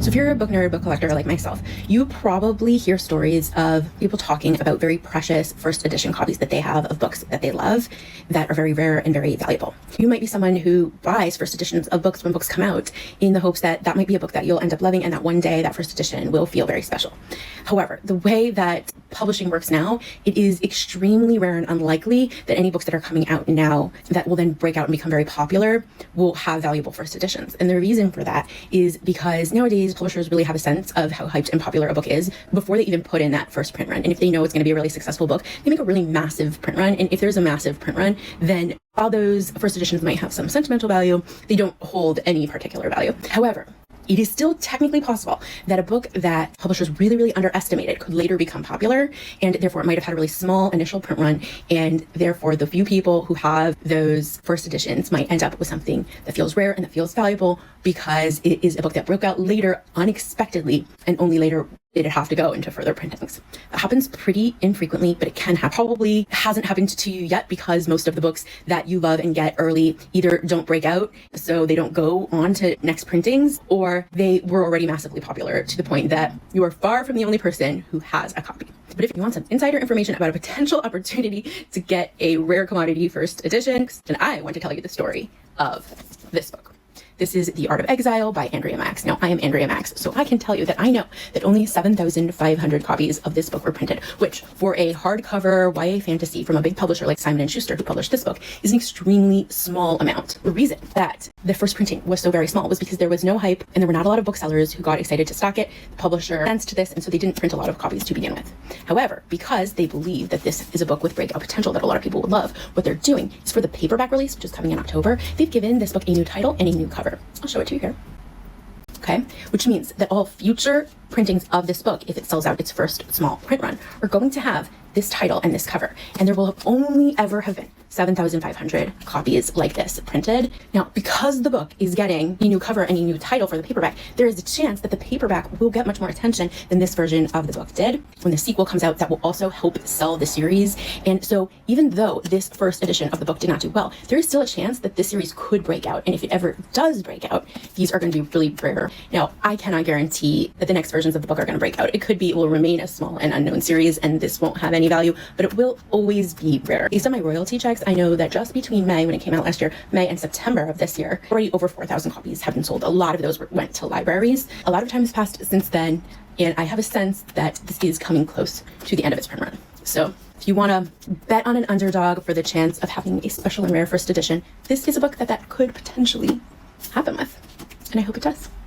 So if you're a book nerd, book collector like myself, you probably hear stories of people talking about very precious first edition copies that they have of books that they love that are very rare and very valuable. You might be someone who buys first editions of books when books come out in the hopes that that might be a book that you'll end up loving and that one day that first edition will feel very special. However, the way that publishing works now, it is extremely rare and unlikely that any books that are coming out now that will then break out and become very popular will have valuable first editions. And the reason for that is because nowadays publishers really have a sense of how hyped and popular a book is before they even put in that first print run. And if they know it's going to be a really successful book, they make a really massive print run. And if there's a massive print run, then while those first editions might have some sentimental value, they don't hold any particular value. However, it is still technically possible that a book that publishers really underestimated could later become popular, and therefore it might have had a really small initial print run, and therefore the few people who have those first editions might end up with something that feels rare and that feels valuable because it is a book that broke out later unexpectedly, and only later did it have to go into further printings. That happens pretty infrequently, but it can happen. Probably hasn't happened to you yet because most of the books that you love and get early either don't break out, so they don't go on to next printings, or they were already massively popular to the point that you are far from the only person who has a copy. But if you want some insider information about a potential opportunity to get a rare commodity first edition, then I want to tell you the story of this book. This is The Art of Exile by Andrea Max. Now, I am Andrea Max, so I can tell you that I know that only 7,500 copies of this book were printed, which for a hardcover YA fantasy from a big publisher like Simon & Schuster, who published this book, is an extremely small amount. The reason that the first printing was so very small was because there was no hype and there were not a lot of booksellers who got excited to stock it. The publisher sensed this, and so they didn't print a lot of copies to begin with. However, because they believe that this is a book with breakout potential that a lot of people would love, what they're doing is for the paperback release, which is coming in October, they've given this book a new title and a new cover. I'll show it to you here. Okay, which means that all future printings of this book, if it sells out its first small print run, are going to have this title and this cover, and there will have only ever have been 7,500 copies like this printed. Now, because the book is getting a new cover and a new title for the paperback, there is a chance that the paperback will get much more attention than this version of the book did. When the sequel comes out, that will also help sell the series. And so even though this first edition of the book did not do well, there is still a chance that this series could break out. And if it ever does break out, these are going to be really rare. Now, I cannot guarantee that the next versions of the book are going to break out. It will remain a small and unknown series, and this won't have any value, but it will always be rare. Based on my royalty checks, I know that just between May, when it came out last year, May and September of this year, already over 4,000 copies have been sold. A lot of those went to libraries. A lot of time has passed since then, and I have a sense that this is coming close to the end of its print run. So if you want to bet on an underdog for the chance of having a special and rare first edition, this is a book that could potentially happen with, and I hope it does.